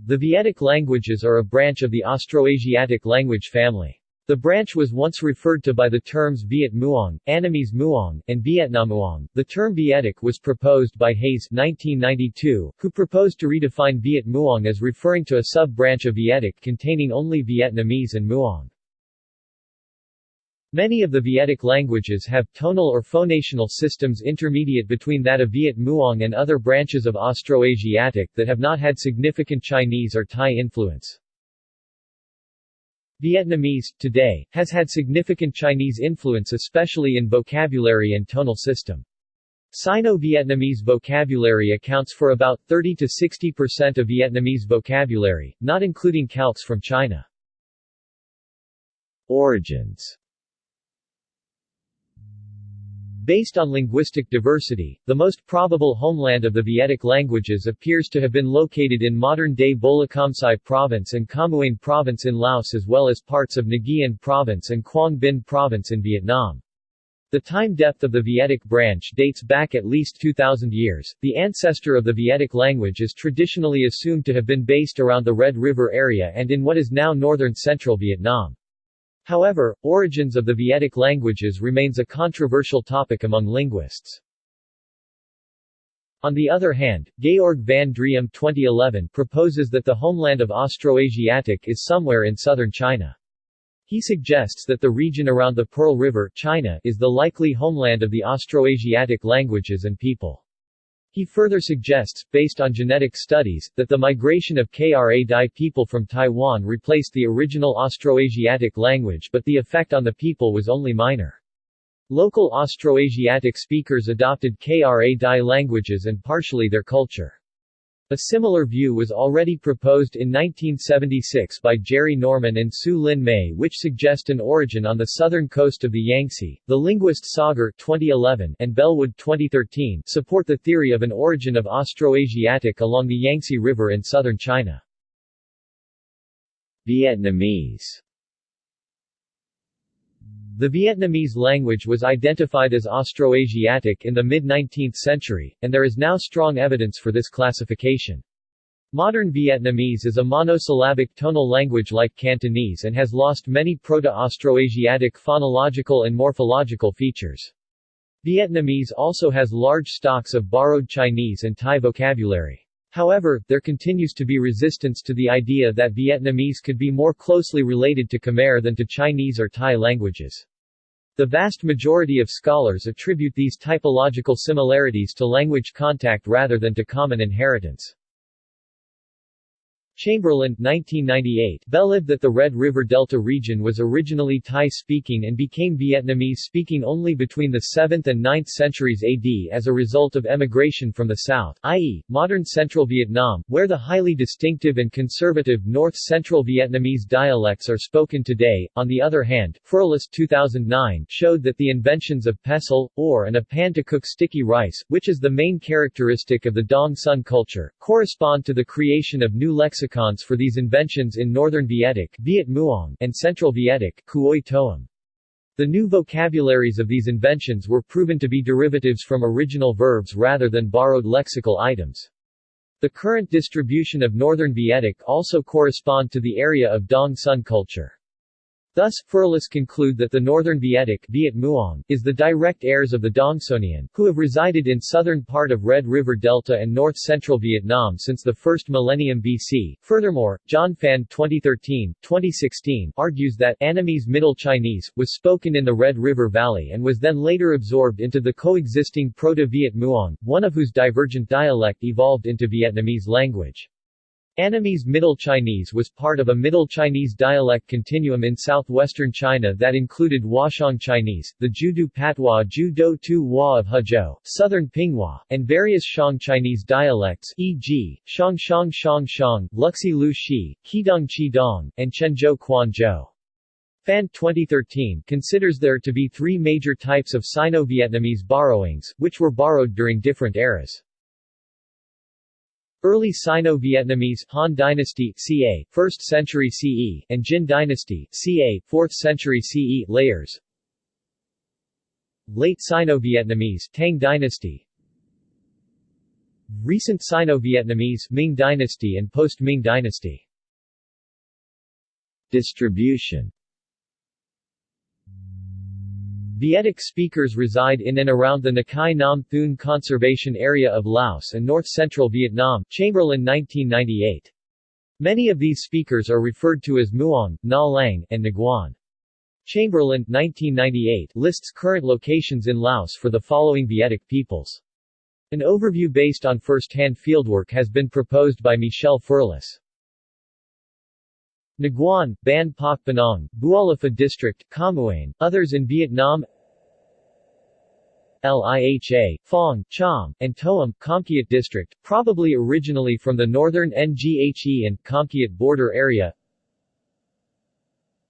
The Vietic languages are a branch of the Austroasiatic language family. The branch was once referred to by the terms Viet Muong, Annamese Muong, and Vietnam Muong. The term Vietic was proposed by Hayes 1992, who proposed to redefine Viet Muong as referring to a sub-branch of Vietic containing only Vietnamese and Muong. Many of the Vietic languages have tonal or phonational systems intermediate between that of Viet Muong and other branches of Austroasiatic that have not had significant Chinese or Thai influence. Vietnamese, today, has had significant Chinese influence especially in vocabulary and tonal system. Sino-Vietnamese vocabulary accounts for about 30 to 60% of Vietnamese vocabulary, not including calques from China. Origins. Based on linguistic diversity, the most probable homeland of the Vietic languages appears to have been located in modern-day Bolakamsai Province and Khamuain Province in Laos as well as parts of Nguyen Province and Quang Binh Province in Vietnam. The time depth of the Vietic branch dates back at least 2,000 years. The ancestor of the Vietic language is traditionally assumed to have been based around the Red River area and in what is now northern central Vietnam. However, origins of the Vietic languages remains a controversial topic among linguists. On the other hand, Georg van Driem 2011 proposes that the homeland of Austroasiatic is somewhere in southern China. He suggests that the region around the Pearl River, China, is the likely homeland of the Austroasiatic languages and people. He further suggests, based on genetic studies, that the migration of Kra Dai people from Taiwan replaced the original Austroasiatic language but the effect on the people was only minor. Local Austroasiatic speakers adopted Kra Dai languages and partially their culture. A similar view was already proposed in 1976 by Jerry Norman and Su Lin Mei, which suggest an origin on the southern coast of the Yangtze. The linguist Sauger 2011 and Bellwood 2013 support the theory of an origin of Austroasiatic along the Yangtze River in southern China. Vietnamese. The Vietnamese language was identified as Austroasiatic in the mid-19th century, and there is now strong evidence for this classification. Modern Vietnamese is a monosyllabic tonal language like Cantonese and has lost many Proto-Austroasiatic phonological and morphological features. Vietnamese also has large stocks of borrowed Chinese and Thai vocabulary. However, there continues to be resistance to the idea that Vietnamese could be more closely related to Khmer than to Chinese or Thai languages. The vast majority of scholars attribute these typological similarities to language contact rather than to common inheritance. Chamberlain 1998 believed that the Red River Delta region was originally Thai-speaking and became Vietnamese-speaking only between the 7th and 9th centuries AD as a result of emigration from the south, i.e., modern central Vietnam, where the highly distinctive and conservative North-Central Vietnamese dialects are spoken today. On the other hand, Furlis 2009 showed that the inventions of pestle, ore and a pan to cook sticky rice, which is the main characteristic of the Dong Sun culture, correspond to the creation of new lexicons for these inventions in Northern Vietic Viet Muong and Central Vietic Cuoi Toam. The new vocabularies of these inventions were proven to be derivatives from original verbs rather than borrowed lexical items. The current distribution of Northern Vietic also correspond to the area of Dong Sun culture. Thus, Furlis conclude that the Northern Vietic Viet Muong is the direct heirs of the Dongsonian, who have resided in southern part of Red River Delta and north-central Vietnam since the first millennium BC. Furthermore, John Phan 2013-2016 argues that Annamese Middle Chinese was spoken in the Red River Valley and was then later absorbed into the coexisting Proto-Viet Muong, one of whose divergent dialect evolved into Vietnamese language. Annamese Middle Chinese was part of a Middle Chinese dialect continuum in southwestern China that included Huashang Chinese, the Judu Patois Ju Do Tu Hua of Hezhou, Southern Pinghua, and various Shang Chinese dialects e.g., Shang Shang Shang Shang, Luxi Lu Shi, Qidong Qidong, and Quanzhou Quanzhou. Phan 2013 considers there to be three major types of Sino-Vietnamese borrowings, which were borrowed during different eras. Early Sino-Vietnamese Han Dynasty ca. 1st century CE and Jin Dynasty ca. 4th century CE layers. Late Sino-Vietnamese Tang Dynasty. Recent Sino-Vietnamese, Ming Dynasty and post-Ming Dynasty. Distribution. Vietic speakers reside in and around the Nakhai Nam Thun Conservation Area of Laos and north-central Vietnam, Chamberlain 1998. Many of these speakers are referred to as Muong, Na Lang, and Nguyen. Chamberlain 1998 lists current locations in Laos for the following Vietic peoples. An overview based on first-hand fieldwork has been proposed by Michel Furlis. Nguyen, Ban Pak Banong, Bualafa District, Camuane, others in Vietnam. Liha, Phong, Cham, and Toam, Comkiat District, probably originally from the northern Nghe and Comkiat border area.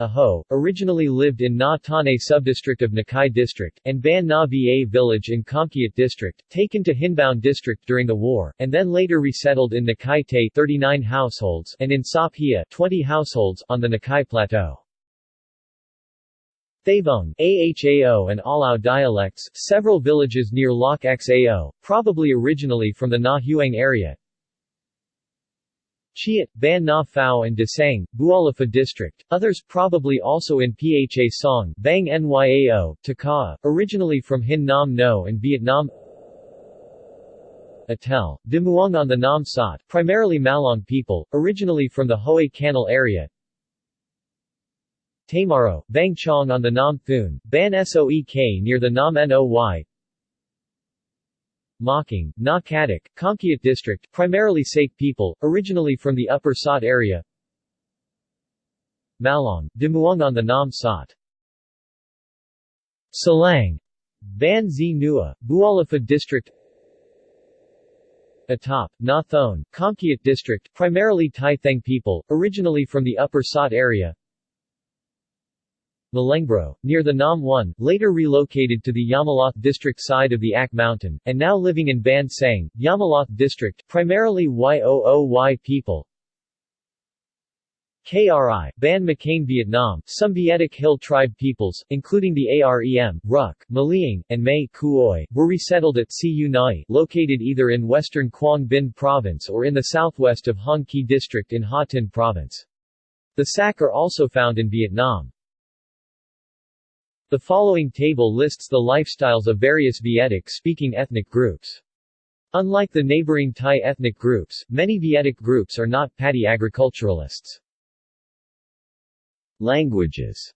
Aho, originally lived in Na Tane subdistrict of Nakhai District, and Ban Na Va village in Comkiat District, taken to Hinbound District during the war, and then later resettled in Nakhai Tay 39 households and in Sop Hia 20 households on the Nakhai Plateau. Thavong, Ahao and Alao dialects, several villages near Lac Xao, probably originally from the Na Huang area. Chiat, Ban Na Phao and Desang, Bualafa District, others probably also in Pha Song, Bang Nyao, Taka, originally from Hin Nam No and Vietnam. Atel, De Muong on the Nam Sat, primarily Malong people, originally from the Hoay Canal area. Tamaro, Bang Chong on the Nam Thun, Ban Soek near the Nam Noy. Mocking, Na Kadak, Comkiat District, primarily Saik people, originally from the Upper Sot area. Malong, De Muong on the Nam Sat. Salang, Ban Zi Nua, Bualafa District. Atop, Na Thon, Comkiat District, primarily Tai Theng people, originally from the Upper Sot area. Malengbro, near the Nam 1, later relocated to the Yamaloth district side of the Ak Mountain, and now living in Ban Sang, Yamaloth district, primarily Yooy people. KRI, Ban McCain Vietnam, some Vietic Hill tribe peoples, including the Arem, Ruk, Maliang, and May Kuoi, were resettled at Cu Nai, located either in western Quang Binh province or in the southwest of Hong Ki district in Ha Tinh province. The Sak are also found in Vietnam. The following table lists the lifestyles of various Vietic-speaking ethnic groups. Unlike the neighboring Thai ethnic groups, many Vietic groups are not paddy agriculturalists. Languages.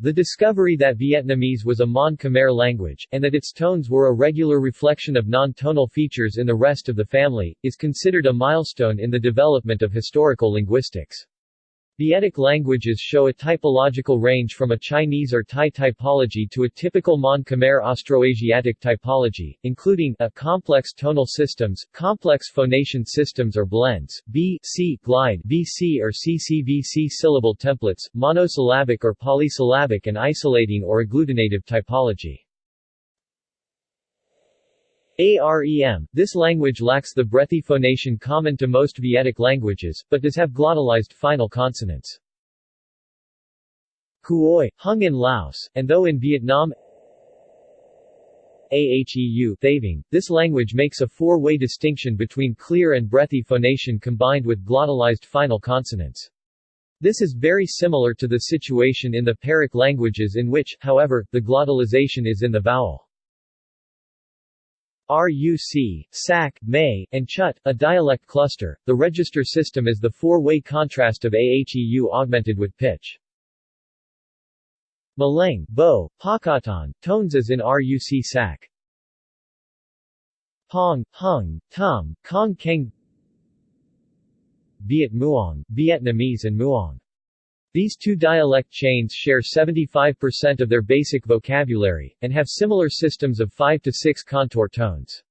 The discovery that Vietnamese was a Mon-Khmer language, and that its tones were a regular reflection of non-tonal features in the rest of the family, is considered a milestone in the development of historical linguistics. Vietic languages show a typological range from a Chinese or Thai typology to a typical Mon-Khmer Austroasiatic typology, including a complex tonal systems, complex phonation systems or blends, B-C glide BC or CCVC syllable templates, monosyllabic or polysyllabic and isolating or agglutinative typology. Arem, this language lacks the breathy phonation common to most Vietic languages, but does have glottalized final consonants. Kuoi, hung in Laos, and though in Vietnam. Aheu, Thaving, this language makes a four-way distinction between clear and breathy phonation combined with glottalized final consonants. This is very similar to the situation in the Perik languages in which, however, the glottalization is in the vowel. RUC, Sak, May, and Chut, a dialect cluster. The register system is the four-way contrast of Aheu augmented with pitch. Maleng, Bo, Pakatan, tones as in RUC Sak. Pong, Hung, Tum, Kong Keng. Viet Muong, Vietnamese and Muong. These two dialect chains share 75% of their basic vocabulary, and have similar systems of 5 to 6 contour tones.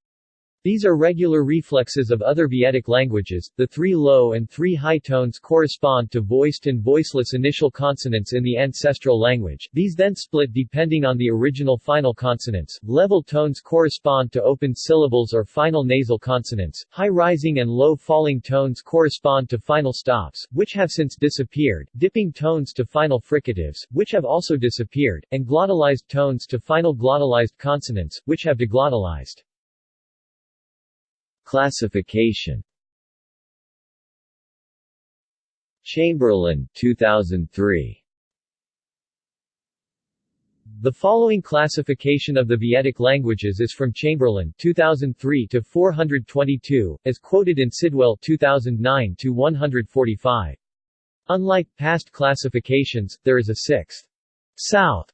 These are regular reflexes of other Vietic languages. The 3 low and 3 high tones correspond to voiced and voiceless initial consonants in the ancestral language. These then split depending on the original final consonants. Level tones correspond to open syllables or final nasal consonants. High rising and low falling tones correspond to final stops, which have since disappeared, dipping tones to final fricatives, which have also disappeared, and glottalized tones to final glottalized consonants, which have deglottalized. Classification. Chamberlain, 2003. The following classification of the Vietic languages is from Chamberlain, 2003 to 422, as quoted in Sidwell, 2009 to 145. Unlike past classifications, there is a sixth South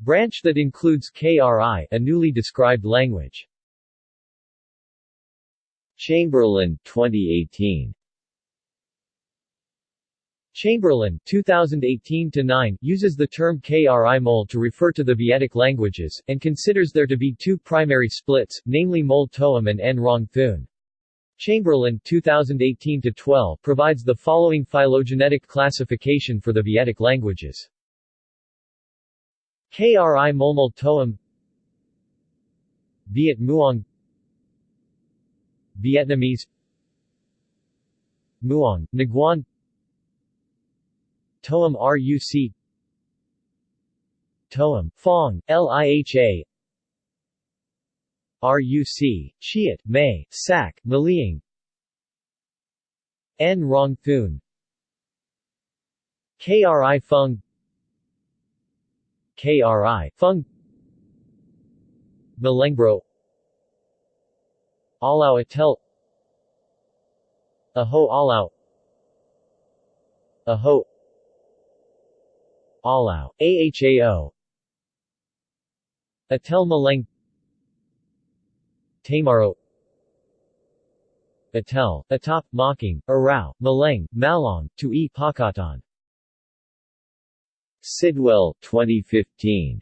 branch that includes KRI, a newly described language. Chamberlain, 2018. Chamberlain, 2018-9, uses the term KRI Mol to refer to the Vietic languages, and considers there to be two primary splits, namely Mol Toam and En Rong Thun. Chamberlain, 2018-12, provides the following phylogenetic classification for the Vietic languages. KRI Mol Toam, Viet Muong, Vietnamese, Muong, Nguyen, Toam Ruc, Toam, Phong, Liha, Ruc, Chiat, May, Sak, Maliang, En Rong Thun, KRI Fung, KRI Fung, Malengbro, Alau Atel, Aho Alau, Aho Alau, Ahao, Atel Maleng, Tamaro, Atel, Atop, Mocking, Arau, Maleng, Malong, Tui Pakatan. Sidwell, 2015.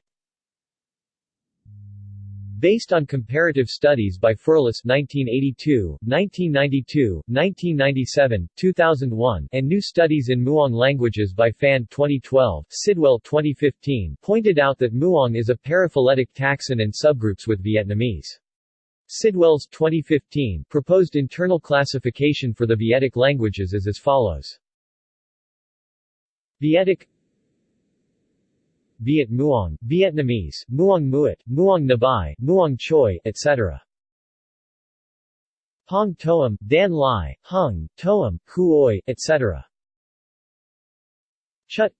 Based on comparative studies by Furlas 1982, 1992, 1997, 2001, and new studies in Muong languages by Fan 2012, Sidwell 2015 pointed out that Muong is a paraphyletic taxon and subgroups with Vietnamese. Sidwell's 2015 proposed internal classification for the Vietic languages is as follows. Vietic, Viet Muong, Vietnamese, Muong Muat, Muong Nabai, Muong Choi, etc. Hong Toam, Dan Lai, Hung, Toam, Kuoi, etc. Chut,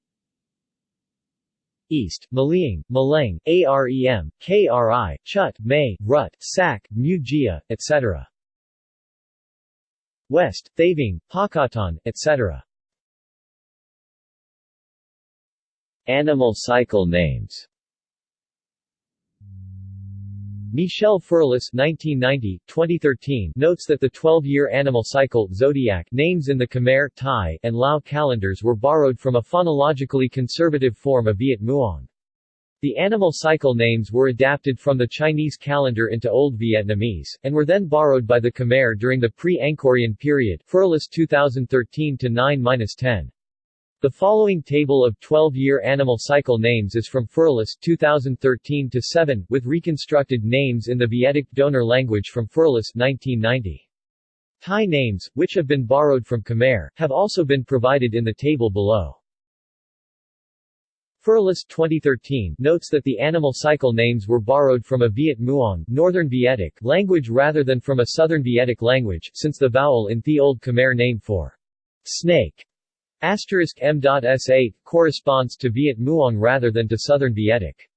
East, Maliang, Maleng, Arem, Kri, Chut, May, Rut, Sak, Mu Gia, etc. West, Thaving, Pakatan, etc. Animal cycle names. Michel Furlas 1990-2013 notes that the 12-year animal cycle zodiac names in the Khmer, Thai, and Lao calendars were borrowed from a phonologically conservative form of Viet Muong. The animal cycle names were adapted from the Chinese calendar into Old Vietnamese, and were then borrowed by the Khmer during the pre-Angkorian period. Furlas 2013-9-10. The following table of 12-year animal cycle names is from Furlas 2013-7, with reconstructed names in the Vietic donor language from Furlas 1990. Thai names, which have been borrowed from Khmer, have also been provided in the table below. Furlas 2013 notes that the animal cycle names were borrowed from a Viet Muong Northern Vietic language rather than from a Southern Vietic language, since the vowel in the Old Khmer name for snake *m.sa corresponds to Viet Muong rather than to Southern Vietic.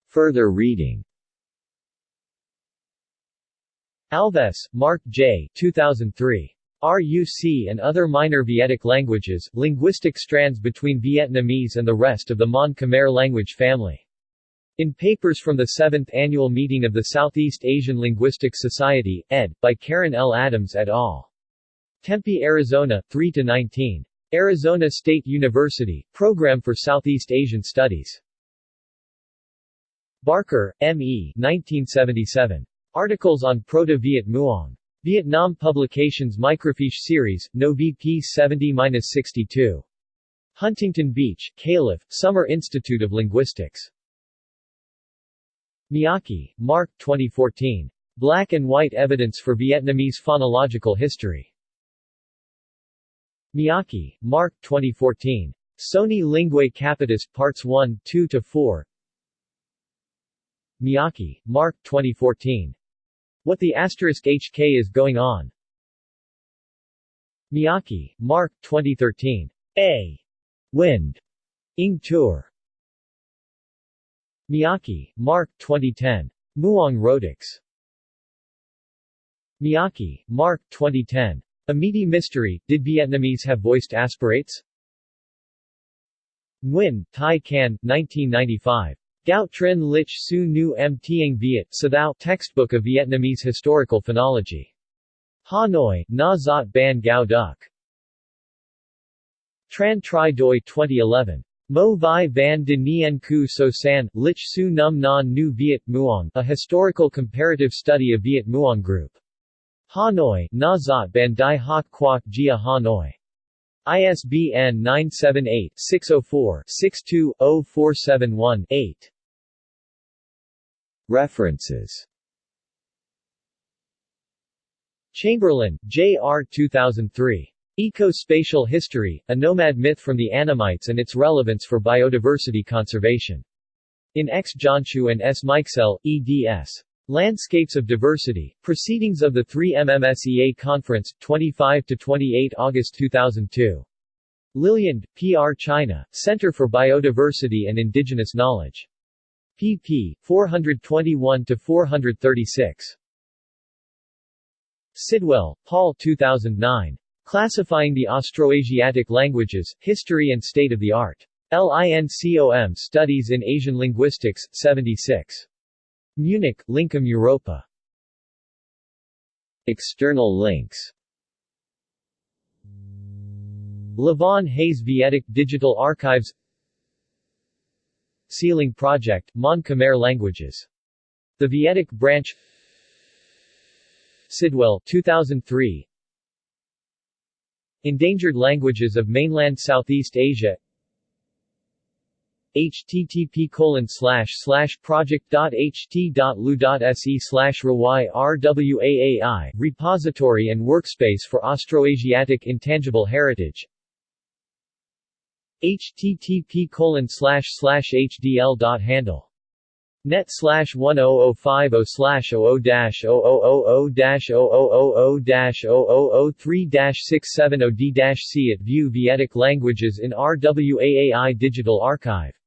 Further reading. Alves, Mark J. 2003. RUC and Other Minor Vietic Languages, Linguistic Strands Between Vietnamese and the Rest of the Mon Khmer Language Family. In Papers from the 7th Annual Meeting of the Southeast Asian Linguistic Society, ed. by Karen L. Adams et al. Tempe, Arizona, 3-19. Arizona State University, Program for Southeast Asian Studies. Barker, M.E. 1977. Articles on Proto-Viet Muong. Vietnam Publications Microfiche Series, No VP 70-62. Huntington Beach, Calif., Summer Institute of Linguistics. Miyake, Mark 2014. Black and White Evidence for Vietnamese Phonological History. Miyake, Mark 2014. Soni Linguae Capitis, Parts 1, 2-4. Miyake, Mark 2014. What the *HK is Going On. Miyake, Mark 2013. A. Wind. Ing Tour. Miyake, Mark 2010. Muong Rhotics. Miyake, Mark 2010. A Meaty Mystery, Did Vietnamese Have Voiced Aspirates? Nguyen, Thai Can, 1995. Gao Trinh Lich Su Nu M Tieng Viet Thou, Textbook of Vietnamese Historical Phonology. Hanoi, Na Zot Ban Gao Duc. Tran Tri Doi 2011. Mo Vi Van de Nien Cu So San, Lich Su Num Non Nu Viet Muong, A Historical Comparative Study of Viet Muong Group. Hanoi, Na Zot Ban Dai Hoc Quoc Gia Hanoi. ISBN 978-604-62-0471-8. References. Chamberlain, J.R. 2003. Eco-Spatial History, A Nomad Myth from the Annamites and Its Relevance for Biodiversity Conservation. In X. Johnshu and S. Mikesell, eds. Landscapes of Diversity, Proceedings of the 3MMSEA Conference, 25–28 August 2002. Liliand, P.R. China, Center for Biodiversity and Indigenous Knowledge. pp. 421–436. Sidwell, Paul 2009. Classifying the Austroasiatic Languages, History and State of the Art. LINCOM Studies in Asian Linguistics, 76. Munich, Lincom Europa. External links. Levon Hayes Vietic Digital Archives. Sealing Project, Mon Khmer Languages. The Vietic Branch. Sidwell 2003. Endangered Languages of Mainland Southeast Asia. http://project.ht.lu.se/rawai/rwaai, repository and workspace for Austroasiatic Intangible Heritage. http://hdl.handle. net/1050/0000-0000-0003-670D-C at View Vietic Languages in RWAAI Digital Archive.